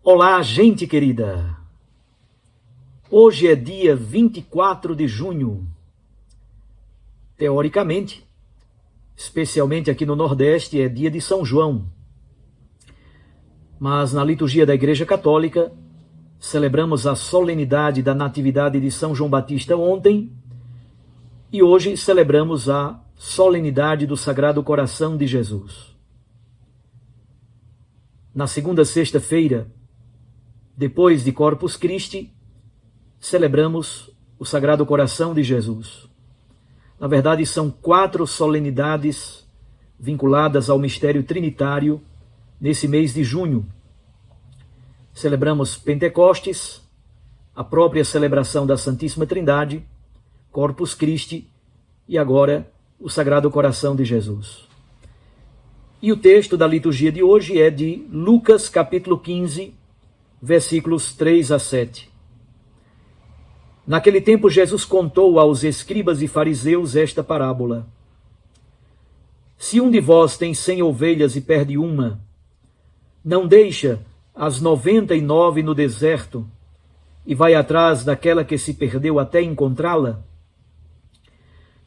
Olá, gente querida! Hoje é dia 24 de junho. Teoricamente, especialmente aqui no Nordeste, é dia de São João. Mas na liturgia da Igreja Católica, celebramos a solenidade da Natividade de São João Batista ontem e hoje celebramos a solenidade do Sagrado Coração de Jesus. Na segunda sexta-feira, depois de Corpus Christi, celebramos o Sagrado Coração de Jesus. Na verdade, são 4 solenidades vinculadas ao mistério trinitário nesse mês de junho. Celebramos Pentecostes, a própria celebração da Santíssima Trindade, Corpus Christi e agora o Sagrado Coração de Jesus. E o texto da liturgia de hoje é de Lucas capítulo 15, versículos 3 a 7. Naquele tempo, Jesus contou aos escribas e fariseus esta parábola. Se um de vós tem 100 ovelhas e perde uma, não deixa as 99 no deserto e vai atrás daquela que se perdeu até encontrá-la?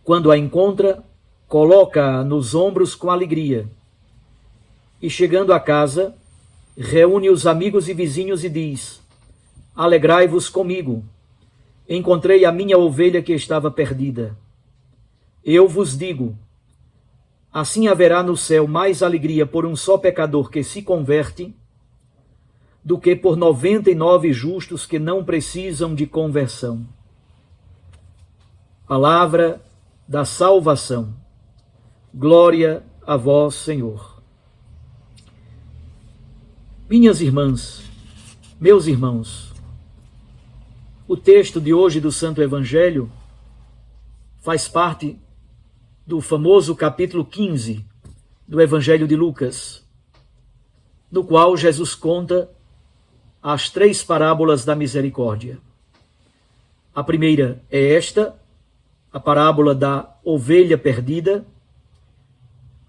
Quando a encontra, coloca-a nos ombros com alegria. E chegando a casa, reúne os amigos e vizinhos e diz: Alegrai-vos comigo, encontrei a minha ovelha que estava perdida. Eu vos digo, assim haverá no céu mais alegria por um só pecador que se converte, do que por 99 justos que não precisam de conversão. Palavra da salvação. Glória a vós, Senhor. Minhas irmãs, meus irmãos, o texto de hoje do Santo Evangelho faz parte do famoso capítulo 15 do Evangelho de Lucas, no qual Jesus conta as 3 parábolas da misericórdia. A primeira é esta, a parábola da ovelha perdida.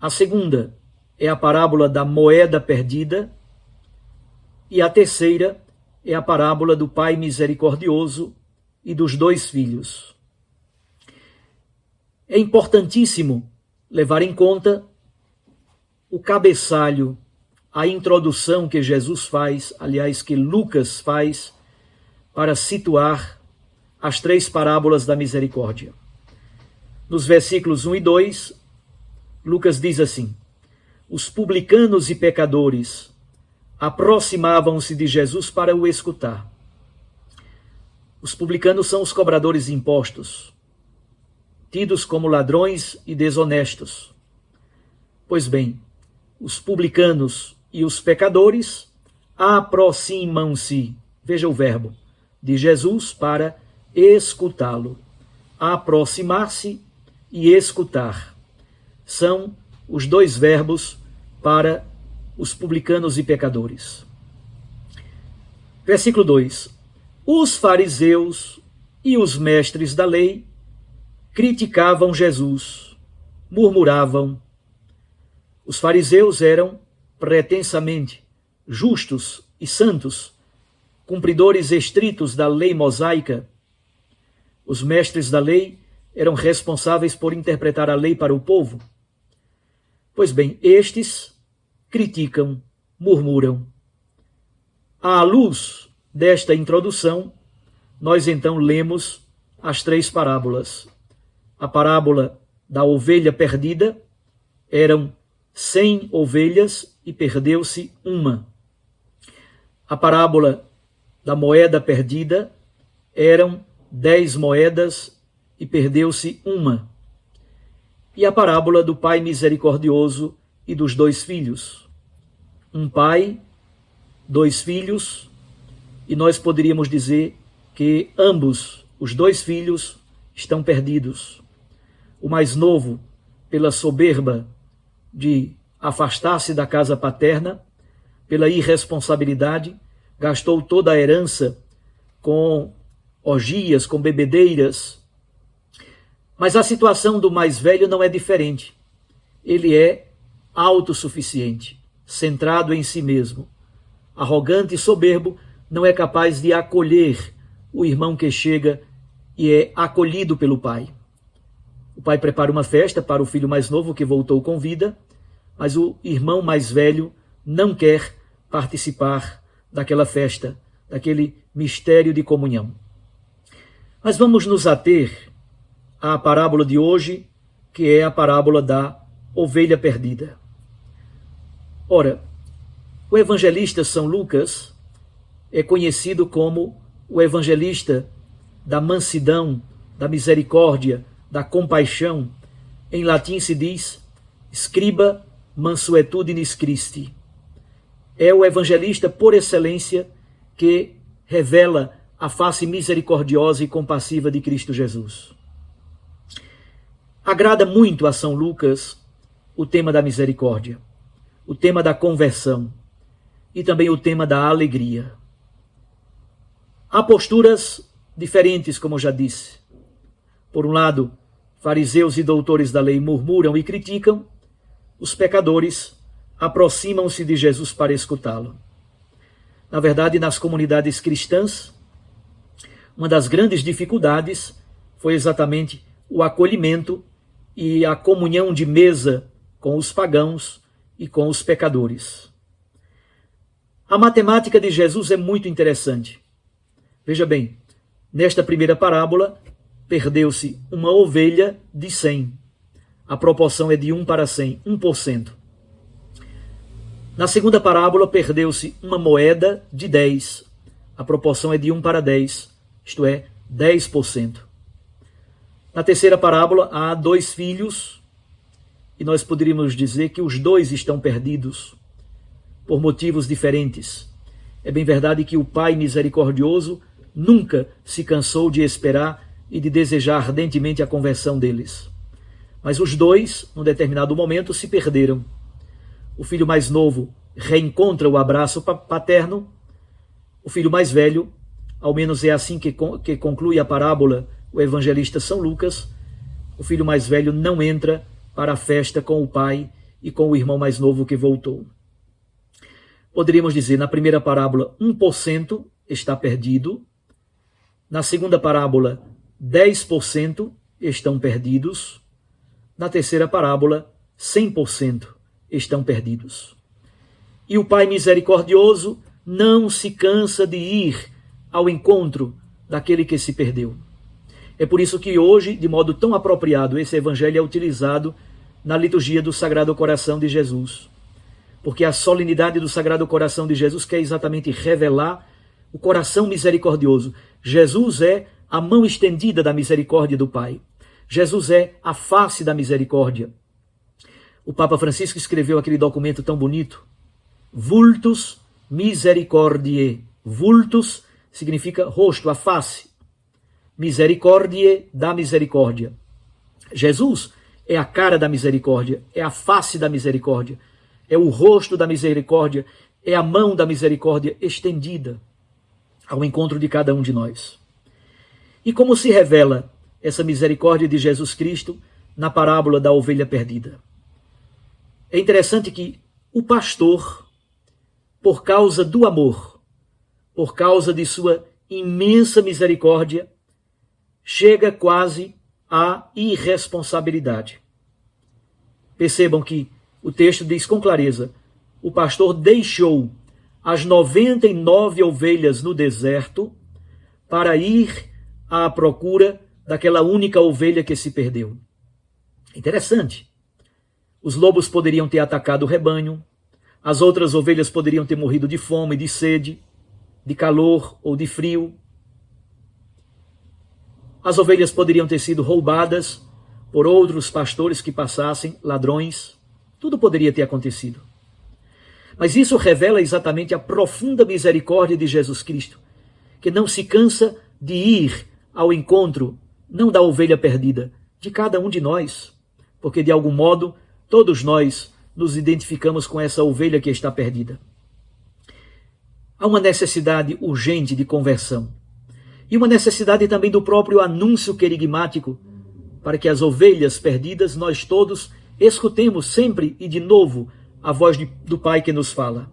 A segunda é a parábola da moeda perdida. E a terceira é a parábola do Pai misericordioso e dos 2 filhos. É importantíssimo levar em conta o cabeçalho, a introdução que Jesus faz, aliás, que Lucas faz, para situar as 3 parábolas da misericórdia. Nos versículos 1 e 2, Lucas diz assim: Os publicanos e pecadores aproximavam-se de Jesus para o escutar. Os publicanos são os cobradores de impostos, tidos como ladrões e desonestos. Pois bem, os publicanos e os pecadores aproximam-se, veja o verbo, de Jesus para escutá-lo. Aproximar-se e escutar são os 2 verbos para os publicanos e pecadores. Versículo 2. Os fariseus e os mestres da lei criticavam Jesus, murmuravam. Os fariseus eram pretensamente justos e santos, cumpridores estritos da lei mosaica. Os mestres da lei eram responsáveis por interpretar a lei para o povo. Pois bem, estes criticam, murmuram. À luz desta introdução, nós então lemos as 3 parábolas. A parábola da ovelha perdida, eram 100 ovelhas e perdeu-se uma. A parábola da moeda perdida, eram 10 moedas e perdeu-se uma. E a parábola do Pai misericordioso e dos 2 filhos. Um pai, 2 filhos, e nós poderíamos dizer que ambos, os 2 filhos, estão perdidos. O mais novo, pela soberba de afastar-se da casa paterna, pela irresponsabilidade, gastou toda a herança com orgias, com bebedeiras. Mas a situação do mais velho não é diferente. Ele é autossuficiente, centrado em si mesmo. arrogante e soberbo, não é capaz de acolher o irmão que chega e é acolhido pelo pai. O pai prepara uma festa para o filho mais novo que voltou com vida, mas o irmão mais velho não quer participar daquela festa, daquele mistério de comunhão. Mas vamos nos ater à parábola de hoje, que é a parábola da ovelha perdida. Ora, o evangelista São Lucas é conhecido como o evangelista da mansidão, da misericórdia, da compaixão. Em latim se diz scriba mansuetudinis Christi. É o evangelista por excelência que revela a face misericordiosa e compassiva de Cristo Jesus. Agrada muito a São Lucas o tema da misericórdia, o tema da conversão e também o tema da alegria. Há posturas diferentes, como já disse. Por um lado, fariseus e doutores da lei murmuram e criticam, os pecadores aproximam-se de Jesus para escutá-lo. Na verdade, nas comunidades cristãs, uma das grandes dificuldades foi exatamente o acolhimento e a comunhão de mesa com os pagãos e com os pecadores. A matemática de Jesus é muito interessante. Veja bem, nesta primeira parábola, perdeu-se uma ovelha de 100. A proporção é de 1 para 100, 1%. Na segunda parábola, perdeu-se uma moeda de 10. A proporção é de 1 para 10, isto é, 10%. Na terceira parábola, há 2 filhos, e nós poderíamos dizer que os 2 estão perdidos, por motivos diferentes. É bem verdade que o Pai misericordioso nunca se cansou de esperar e de desejar ardentemente a conversão deles. Mas os 2, num determinado momento, se perderam. O filho mais novo reencontra o abraço paterno. O filho mais velho, ao menos é assim que conclui a parábola o evangelista São Lucas, o filho mais velho não entra para a festa com o pai e com o irmão mais novo que voltou. Poderíamos dizer, na primeira parábola, 1% está perdido. Na segunda parábola, 10% estão perdidos. Na terceira parábola, 100% estão perdidos. E o Pai misericordioso não se cansa de ir ao encontro daquele que se perdeu. É por isso que hoje, de modo tão apropriado, esse evangelho é utilizado na liturgia do Sagrado Coração de Jesus. Porque a solenidade do Sagrado Coração de Jesus quer exatamente revelar o coração misericordioso. Jesus é a mão estendida da misericórdia do Pai. Jesus é a face da misericórdia. O Papa Francisco escreveu aquele documento tão bonito, Vultus Misericordiae. Vultus significa rosto, a face. Misericordiae, da misericórdia. Jesus é a cara da misericórdia, é a face da misericórdia, é o rosto da misericórdia, é a mão da misericórdia estendida ao encontro de cada um de nós. E como se revela essa misericórdia de Jesus Cristo na parábola da ovelha perdida? É interessante que o pastor, por causa do amor, por causa de sua imensa misericórdia, chega quase à irresponsabilidade. Percebam que o texto diz com clareza, o pastor deixou as 99 ovelhas no deserto para ir à procura daquela única ovelha que se perdeu. Interessante. Os lobos poderiam ter atacado o rebanho, as outras ovelhas poderiam ter morrido de fome, de sede, de calor ou de frio. As ovelhas poderiam ter sido roubadas por outros pastores que passassem, ladrões. Tudo poderia ter acontecido. Mas isso revela exatamente a profunda misericórdia de Jesus Cristo, que não se cansa de ir ao encontro, não da ovelha perdida, de cada um de nós, porque de algum modo todos nós nos identificamos com essa ovelha que está perdida. Há uma necessidade urgente de conversão e uma necessidade também do próprio anúncio querigmático, para que as ovelhas perdidas, nós todos, escutemos sempre e de novo a voz do Pai que nos fala.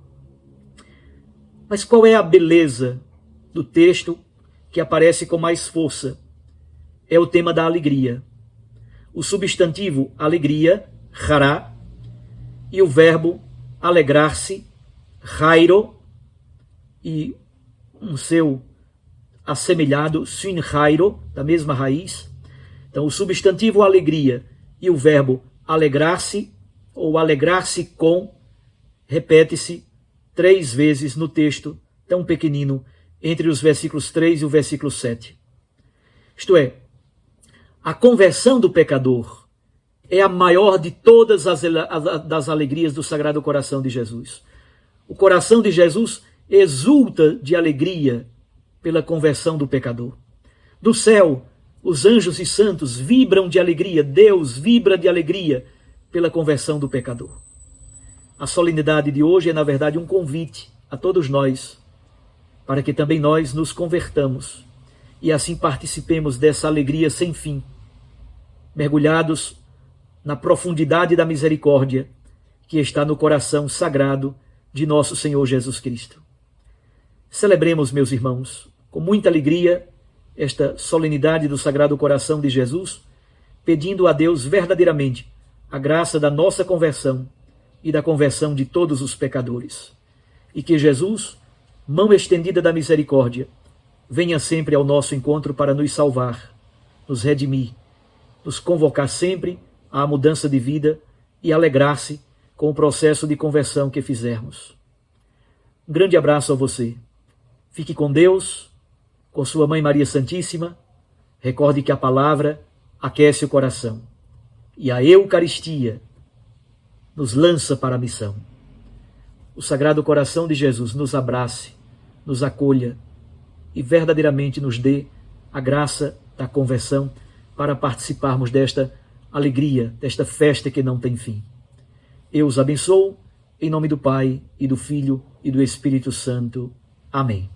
Mas qual é a beleza do texto que aparece com mais força? É o tema da alegria. O substantivo alegria, hará, e o verbo alegrar-se, hairo, e um seu assemelhado, sinhairo, da mesma raiz. Então, o substantivo alegria e o verbo alegrar-se, ou alegrar-se com, repete-se 3 vezes no texto tão pequenino, entre os versículos 3 e o versículo 7. Isto é, a conversão do pecador é a maior de todas as alegrias do Sagrado Coração de Jesus. O coração de Jesus exulta de alegria pela conversão do pecador. Do céu, os anjos e santos vibram de alegria, Deus vibra de alegria pela conversão do pecador. A solenidade de hoje é, na verdade, um convite a todos nós, para que também nós nos convertamos e assim participemos dessa alegria sem fim, mergulhados na profundidade da misericórdia que está no coração sagrado de nosso Senhor Jesus Cristo. Celebremos, meus irmãos, com muita alegria esta solenidade do Sagrado Coração de Jesus, pedindo a Deus verdadeiramente a graça da nossa conversão e da conversão de todos os pecadores. E que Jesus, mão estendida da misericórdia, venha sempre ao nosso encontro para nos salvar, nos redimir, nos convocar sempre à mudança de vida e alegrar-se com o processo de conversão que fizermos. Um grande abraço a você. Fique com Deus, com sua Mãe Maria Santíssima. Recorde que a palavra aquece o coração e a Eucaristia nos lança para a missão. O Sagrado Coração de Jesus nos abrace, nos acolha e verdadeiramente nos dê a graça da conversão para participarmos desta alegria, desta festa que não tem fim. Eu os abençoo, em nome do Pai, e do Filho, e do Espírito Santo. Amém.